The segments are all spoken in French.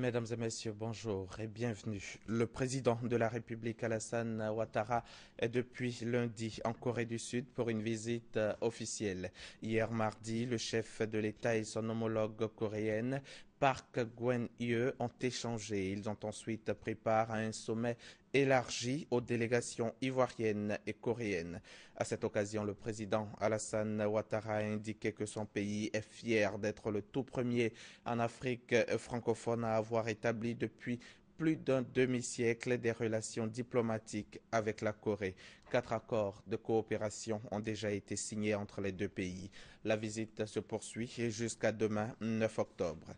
Mesdames et messieurs, bonjour et bienvenue. Le président de la République, Alassane Ouattara, est depuis lundi en Corée du Sud pour une visite officielle. Hier mardi, le chef de l'État et son homologue coréenne, Park Geun-hye, ont échangé. Ils ont ensuite pris part à un sommet élargi aux délégations ivoiriennes et coréennes. À cette occasion, le président Alassane Ouattara a indiqué que son pays est fier d'être le tout premier en Afrique francophone à avoir établi depuis plus d'un demi-siècle des relations diplomatiques avec la Corée. 4 accords de coopération ont déjà été signés entre les deux pays. La visite se poursuit jusqu'à demain, 9 octobre.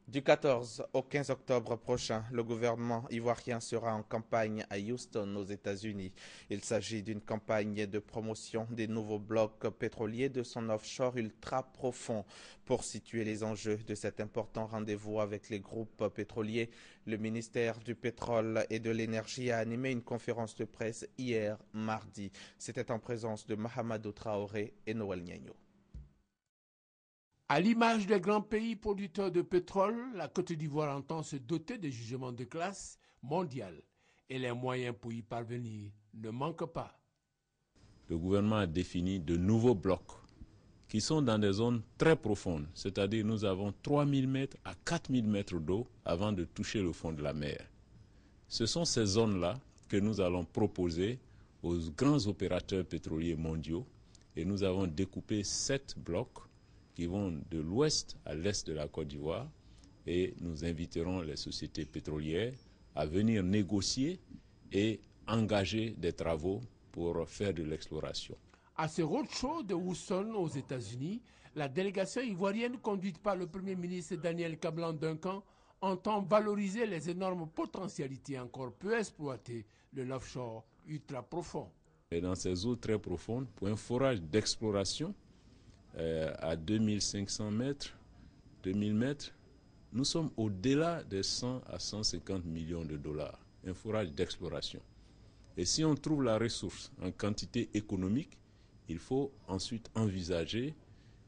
Du 14 au 15 octobre prochain, le gouvernement ivoirien sera en campagne à Houston, aux États-Unis. Il s'agit d'une campagne de promotion des nouveaux blocs pétroliers de son offshore ultra profond. Pour situer les enjeux de cet important rendez-vous avec les groupes pétroliers, le ministère du Pétrole et de l'Énergie a animé une conférence de presse hier, mardi. C'était en présence de Mahamadou Traoré et Noël Niagno. À l'image des grands pays producteurs de pétrole, la Côte d'Ivoire entend se doter de jugements de classe mondiale et les moyens pour y parvenir ne manquent pas. Le gouvernement a défini de nouveaux blocs qui sont dans des zones très profondes, c'est-à-dire nous avons 3000 mètres à 4000 mètres d'eau avant de toucher le fond de la mer. Ce sont ces zones-là que nous allons proposer aux grands opérateurs pétroliers mondiaux et nous avons découpé 7 blocs qui vont de l'ouest à l'est de la Côte d'Ivoire et nous inviterons les sociétés pétrolières à venir négocier et engager des travaux pour faire de l'exploration. À ce roadshow de Houston aux États-Unis, la délégation ivoirienne conduite par le Premier ministre Daniel Kablan-Duncan entend valoriser les énormes potentialités encore peu exploitées de l'offshore ultra profond. Et dans ces eaux très profondes, pour un forage d'exploration, à 2500 mètres, 2000 mètres, nous sommes au-delà des 100 à 150 millions de dollars, un forage d'exploration. Et si on trouve la ressource en quantité économique, il faut ensuite envisager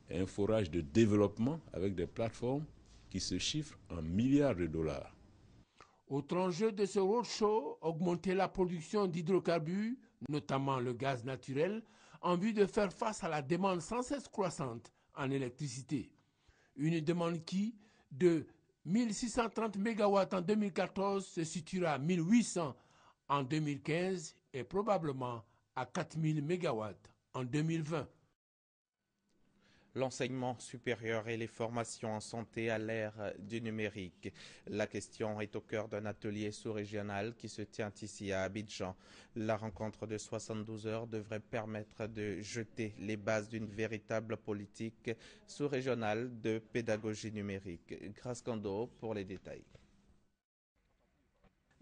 un forage de développement avec des plateformes qui se chiffrent en milliards de dollars. Autre enjeu de ce roadshow, augmenter la production d'hydrocarbures, notamment le gaz naturel, en vue de faire face à la demande sans cesse croissante en électricité. Une demande qui, de 1630 MW en 2014, se situera à 1800 en 2015 et probablement à 4000 MW en 2020. L'enseignement supérieur et les formations en santé à l'ère du numérique. La question est au cœur d'un atelier sous-régional qui se tient ici à Abidjan. La rencontre de 72 heures devrait permettre de jeter les bases d'une véritable politique sous-régionale de pédagogie numérique. Grace Kando pour les détails.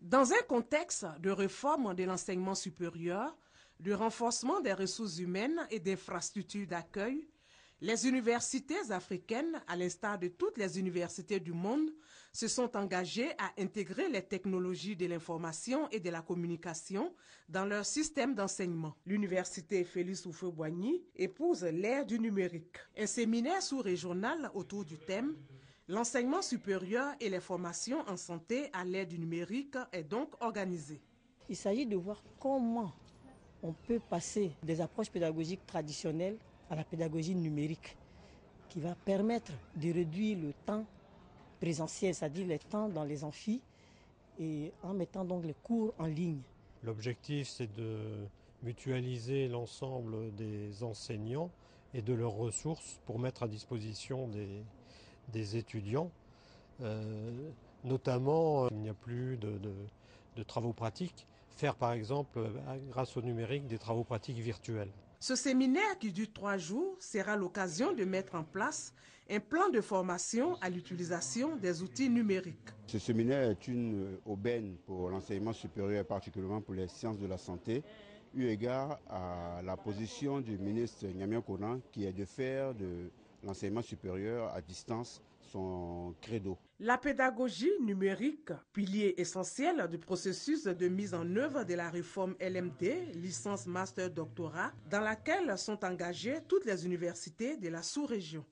Dans un contexte de réforme de l'enseignement supérieur, de renforcement des ressources humaines et d'infrastructures d'accueil, les universités africaines, à l'instar de toutes les universités du monde, se sont engagées à intégrer les technologies de l'information et de la communication dans leur système d'enseignement. L'université Félix Houphouët-Boigny épouse l'ère du numérique. Un séminaire sous-régional autour du thème « L'enseignement supérieur et les formations en santé à l'ère du numérique » est donc organisé. Il s'agit de voir comment on peut passer des approches pédagogiques traditionnelles à la pédagogie numérique, qui va permettre de réduire le temps présentiel, c'est-à-dire le temps dans les amphis, et en mettant donc les cours en ligne. L'objectif, c'est de mutualiser l'ensemble des enseignants et de leurs ressources pour mettre à disposition des étudiants. Notamment, il n'y a plus de travaux pratiques. Faire par exemple, grâce au numérique, des travaux pratiques virtuels. Ce séminaire qui dure 3 jours sera l'occasion de mettre en place un plan de formation à l'utilisation des outils numériques. Ce séminaire est une aubaine pour l'enseignement supérieur, particulièrement pour les sciences de la santé, eu égard à la position du ministre Niamey Konan qui est de faire de l'enseignement supérieur à distance son credo. La pédagogie numérique, pilier essentiel du processus de mise en œuvre de la réforme LMD, licence master doctorat, dans laquelle sont engagées toutes les universités de la sous-région.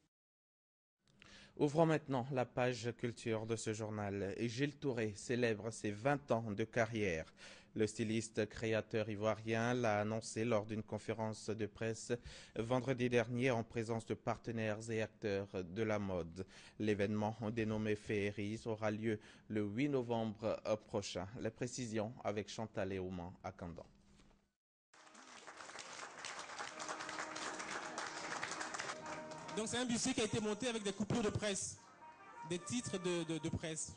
Ouvrons maintenant la page culture de ce journal. Gilles Touré célèbre ses 20 ans de carrière. Le styliste créateur ivoirien l'a annoncé lors d'une conférence de presse vendredi dernier en présence de partenaires et acteurs de la mode. L'événement dénommé Féeris aura lieu le 8 novembre prochain. Les précisions avec Chantal Léaumont à Candan. Donc c'est un bustier qui a été monté avec des coupures de presse, des titres de presse.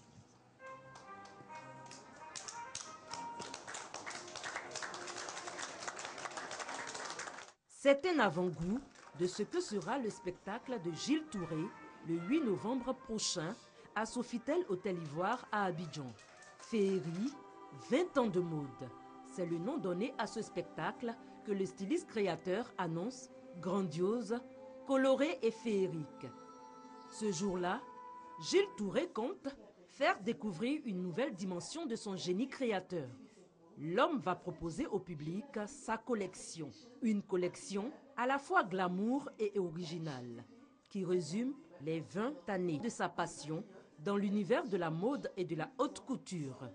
C'est un avant-goût de ce que sera le spectacle de Gilles Touré le 8 novembre prochain à Sofitel Hôtel Ivoire à Abidjan. Féerie, 20 ans de mode. C'est le nom donné à ce spectacle que le styliste créateur annonce grandiose, coloré et féerique. Ce jour-là, Gilles Touré compte faire découvrir une nouvelle dimension de son génie créateur. L'homme va proposer au public sa collection. Une collection à la fois glamour et originale, qui résume les 20 années de sa passion dans l'univers de la mode et de la haute couture.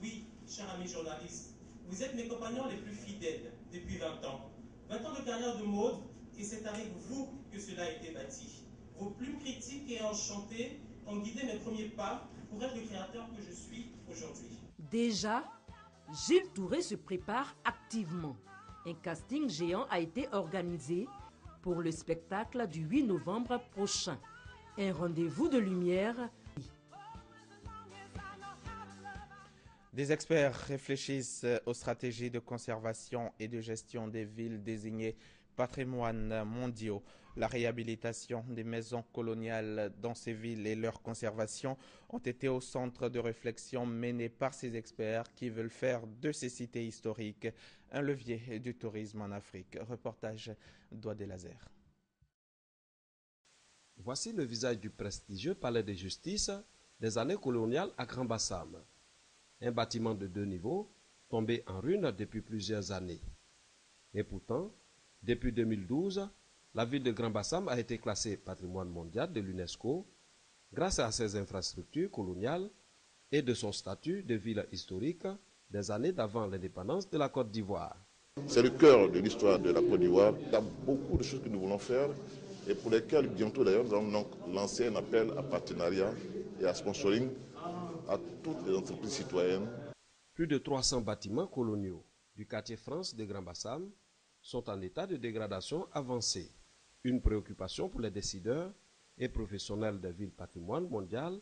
Oui, chers amis journalistes, vous êtes mes compagnons les plus fidèles depuis 20 ans. 20 ans de carrière de mode, et c'est avec vous que cela a été bâti. Vos plumes critiques et enchantées ont guidé mes premiers pas pour être le créateur que je suis aujourd'hui. Déjà, Gilles Touré se prépare activement. Un casting géant a été organisé pour le spectacle du 8 novembre prochain. Un rendez-vous de lumière. Des experts réfléchissent aux stratégies de conservation et de gestion des villes désignées patrimoines mondiaux. La réhabilitation des maisons coloniales dans ces villes et leur conservation ont été au centre de réflexions menées par ces experts qui veulent faire de ces cités historiques un levier du tourisme en Afrique. Reportage d'Ouad Lazer. Voici le visage du prestigieux palais de justice des années coloniales à Grand Bassam. Un bâtiment de 2 niveaux tombé en ruine depuis plusieurs années. Et pourtant, depuis 2012, la ville de Grand Bassam a été classée patrimoine mondial de l'UNESCO grâce à ses infrastructures coloniales et de son statut de ville historique des années d'avant l'indépendance de la Côte d'Ivoire. C'est le cœur de l'histoire de la Côte d'Ivoire. Il y a beaucoup de choses que nous voulons faire et pour lesquelles bientôt d'ailleurs nous allons donc lancer un appel à partenariat et à sponsoring à toutes les entreprises citoyennes. Plus de 300 bâtiments coloniaux du quartier France de Grand Bassam sont en état de dégradation avancée. Une préoccupation pour les décideurs et professionnels des villes patrimoine mondial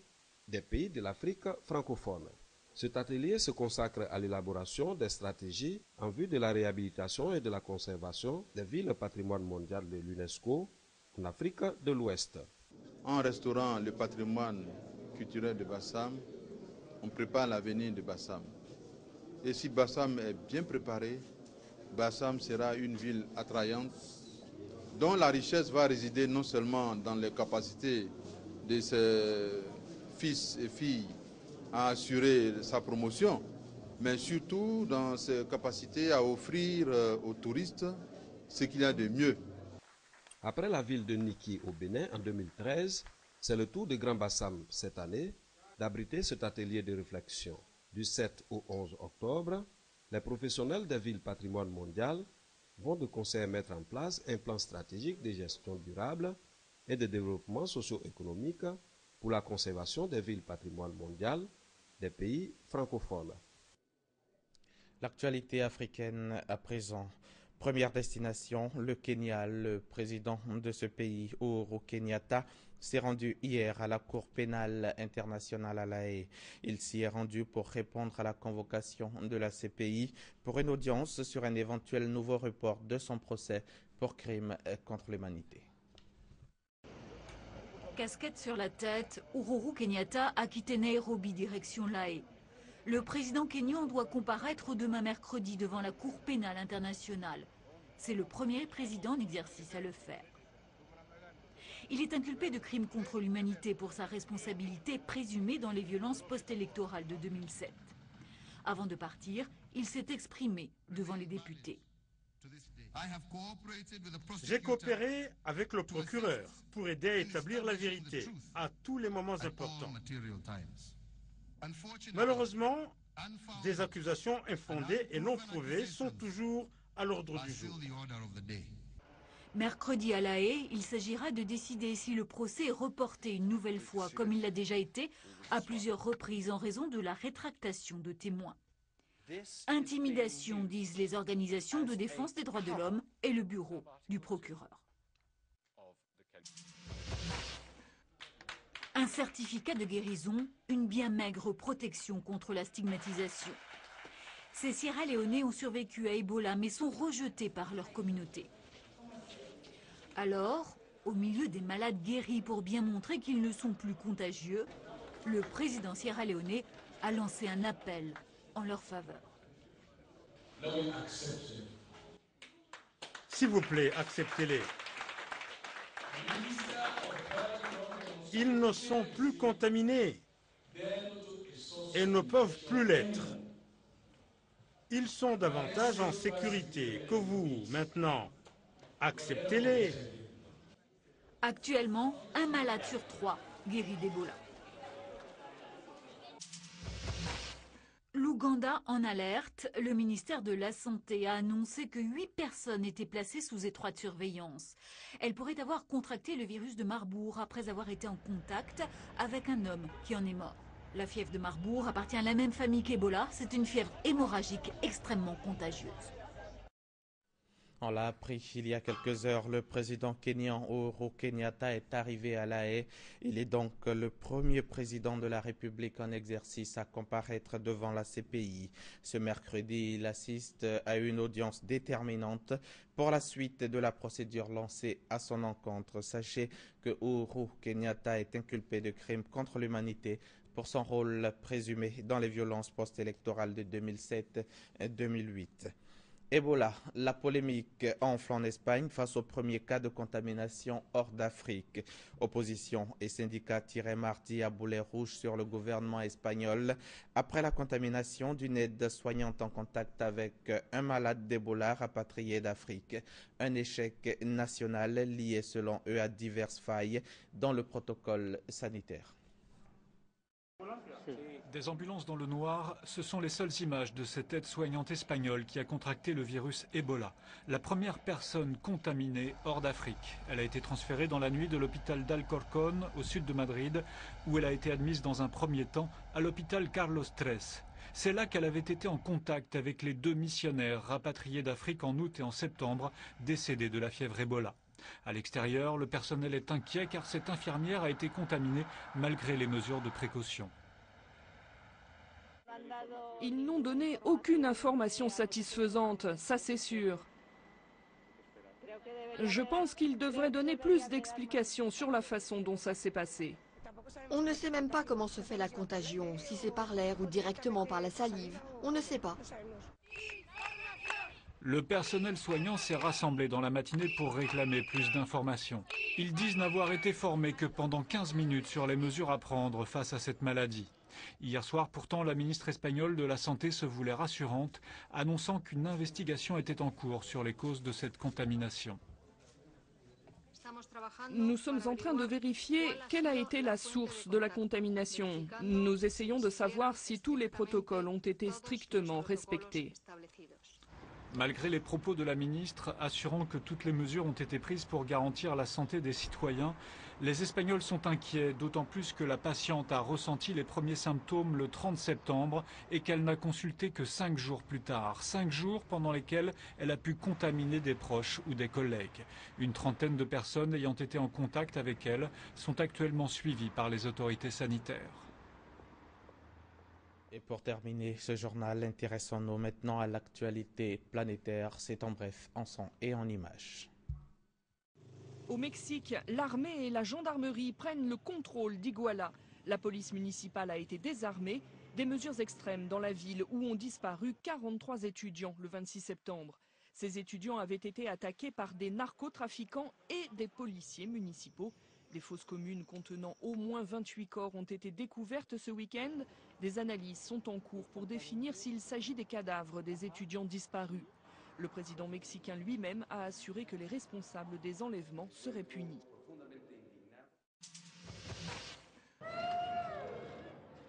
des pays de l'Afrique francophone. Cet atelier se consacre à l'élaboration des stratégies en vue de la réhabilitation et de la conservation des villes patrimoine mondial de l'UNESCO en Afrique de l'Ouest. En restaurant le patrimoine culturel de Bassam, on prépare l'avenir de Bassam. Et si Bassam est bien préparé, Bassam sera une ville attrayante dont la richesse va résider non seulement dans les capacités de ses fils et filles à assurer sa promotion, mais surtout dans ses capacités à offrir aux touristes ce qu'il y a de mieux. Après la ville de Niki au Bénin en 2013, c'est le tour de Grand Bassam cette année d'abriter cet atelier de réflexion. Du 7 au 11 octobre, les professionnels des villes patrimoine mondial vont de concert mettre en place un plan stratégique de gestion durable et de développement socio-économique pour la conservation des villes patrimoine mondial des pays francophones. L'actualité africaine à présent. Première destination, le Kenya. Le président de ce pays, Uhuru Kenyatta, s'est rendu hier à la Cour pénale internationale à La Haye. Il s'y est rendu pour répondre à la convocation de la CPI pour une audience sur un éventuel nouveau report de son procès pour crime contre l'humanité. Casquette sur la tête, Uhuru Kenyatta a quitté Nairobi direction La Haye. Le président kényan doit comparaître demain mercredi devant la Cour pénale internationale. C'est le premier président en exercice à le faire. Il est inculpé de crimes contre l'humanité pour sa responsabilité présumée dans les violences post-électorales de 2007. Avant de partir, il s'est exprimé devant les députés. J'ai coopéré avec le procureur pour aider à établir la vérité à tous les moments importants. Malheureusement, des accusations infondées et non prouvées sont toujours à l'ordre du jour. Mercredi à La Haye, il s'agira de décider si le procès est reporté une nouvelle fois, comme il l'a déjà été à plusieurs reprises en raison de la rétractation de témoins. Intimidation, disent les organisations de défense des droits de l'homme et le bureau du procureur. Un certificat de guérison, une bien maigre protection contre la stigmatisation. Ces Sierra-Léonais ont survécu à Ebola mais sont rejetés par leur communauté. Alors, au milieu des malades guéris pour bien montrer qu'ils ne sont plus contagieux, le président sierra-léonais a lancé un appel en leur faveur. S'il vous plaît, acceptez-les. Ils ne sont plus contaminés et ne peuvent plus l'être. Ils sont davantage en sécurité que vous, maintenant. Acceptez-les. Actuellement, un malade sur 3 guérit d'Ebola. L'Ouganda en alerte. Le ministère de la Santé a annoncé que 8 personnes étaient placées sous étroite surveillance. Elles pourraient avoir contracté le virus de Marburg après avoir été en contact avec un homme qui en est mort. La fièvre de Marburg appartient à la même famille qu'Ebola. C'est une fièvre hémorragique extrêmement contagieuse. On l'a appris il y a quelques heures, le président kényan Uhuru Kenyatta est arrivé à La Haye. Il est donc le premier président de la République en exercice à comparaître devant la CPI. Ce mercredi, il assiste à une audience déterminante pour la suite de la procédure lancée à son encontre. Sachez que Uhuru Kenyatta est inculpé de crimes contre l'humanité pour son rôle présumé dans les violences post-électorales de 2007-2008. Ebola, la polémique enfle en Espagne face au premier cas de contamination hors d'Afrique. Opposition et syndicats tiraient mardi à boulet rouge sur le gouvernement espagnol après la contamination d'une aide soignante en contact avec un malade d'Ebola rapatrié d'Afrique. Un échec national lié selon eux à diverses failles dans le protocole sanitaire. Des ambulances dans le noir, ce sont les seules images de cette aide-soignante espagnole qui a contracté le virus Ebola, la première personne contaminée hors d'Afrique. Elle a été transférée dans la nuit de l'hôpital d'Alcorcón, au sud de Madrid, où elle a été admise dans un premier temps à l'hôpital Carlos III. C'est là qu'elle avait été en contact avec les 2 missionnaires rapatriés d'Afrique en août et en septembre, décédés de la fièvre Ebola. À l'extérieur, le personnel est inquiet car cette infirmière a été contaminée malgré les mesures de précaution. Ils n'ont donné aucune information satisfaisante, ça c'est sûr. Je pense qu'ils devraient donner plus d'explications sur la façon dont ça s'est passé. On ne sait même pas comment se fait la contagion, si c'est par l'air ou directement par la salive. On ne sait pas. Le personnel soignant s'est rassemblé dans la matinée pour réclamer plus d'informations. Ils disent n'avoir été formés que pendant 15 minutes sur les mesures à prendre face à cette maladie. Hier soir, pourtant, la ministre espagnole de la Santé se voulait rassurante, annonçant qu'une investigation était en cours sur les causes de cette contamination. Nous sommes en train de vérifier quelle a été la source de la contamination. Nous essayons de savoir si tous les protocoles ont été strictement respectés. Malgré les propos de la ministre assurant que toutes les mesures ont été prises pour garantir la santé des citoyens, les Espagnols sont inquiets, d'autant plus que la patiente a ressenti les premiers symptômes le 30 septembre et qu'elle n'a consulté que 5 jours plus tard. 5 jours pendant lesquels elle a pu contaminer des proches ou des collègues. Une trentaine de personnes ayant été en contact avec elle sont actuellement suivies par les autorités sanitaires. Et pour terminer ce journal, intéressons-nous maintenant à l'actualité planétaire. C'est en bref, en son et en images. Au Mexique, l'armée et la gendarmerie prennent le contrôle d'Iguala. La police municipale a été désarmée. Des mesures extrêmes dans la ville où ont disparu 43 étudiants le 26 septembre. Ces étudiants avaient été attaqués par des narcotrafiquants et des policiers municipaux. Des fosses communes contenant au moins 28 corps ont été découvertes ce week-end. Des analyses sont en cours pour définir s'il s'agit des cadavres des étudiants disparus. Le président mexicain lui-même a assuré que les responsables des enlèvements seraient punis.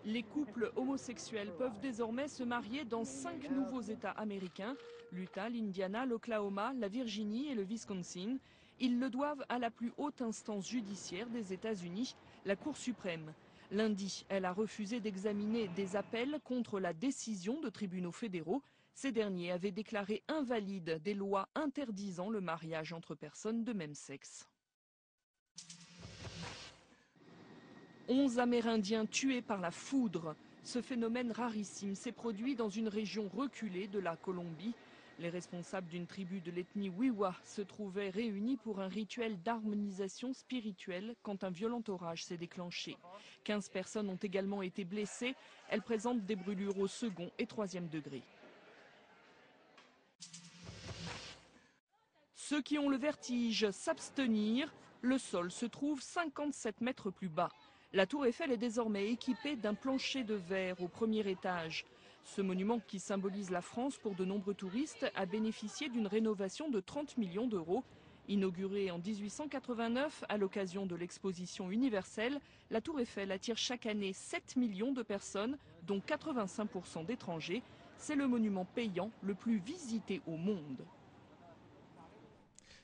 Les couples homosexuels peuvent désormais se marier dans 5 nouveaux États américains, l'Utah, l'Indiana, l'Oklahoma, la Virginie et le Wisconsin. Ils le doivent à la plus haute instance judiciaire des États-Unis, la Cour suprême. Lundi, elle a refusé d'examiner des appels contre la décision de tribunaux fédéraux. Ces derniers avaient déclaré invalides des lois interdisant le mariage entre personnes de même sexe. 11 Amérindiens tués par la foudre. Ce phénomène rarissime s'est produit dans une région reculée de la Colombie. Les responsables d'une tribu de l'ethnie Wiwa se trouvaient réunis pour un rituel d'harmonisation spirituelle quand un violent orage s'est déclenché. 15 personnes ont également été blessées. Elles présentent des brûlures au second et troisième degré. Ceux qui ont le vertige, s'abstenir. Le sol se trouve 57 mètres plus bas. La tour Eiffel est désormais équipée d'un plancher de verre au premier étage. Ce monument qui symbolise la France pour de nombreux touristes a bénéficié d'une rénovation de 30 millions d'euros. Inaugurée en 1889 à l'occasion de l'exposition universelle, la tour Eiffel attire chaque année 7 millions de personnes, dont 85% d'étrangers. C'est le monument payant le plus visité au monde.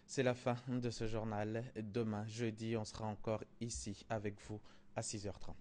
C'est la fin de ce journal. Demain, jeudi, on sera encore ici avec vous à 6h30.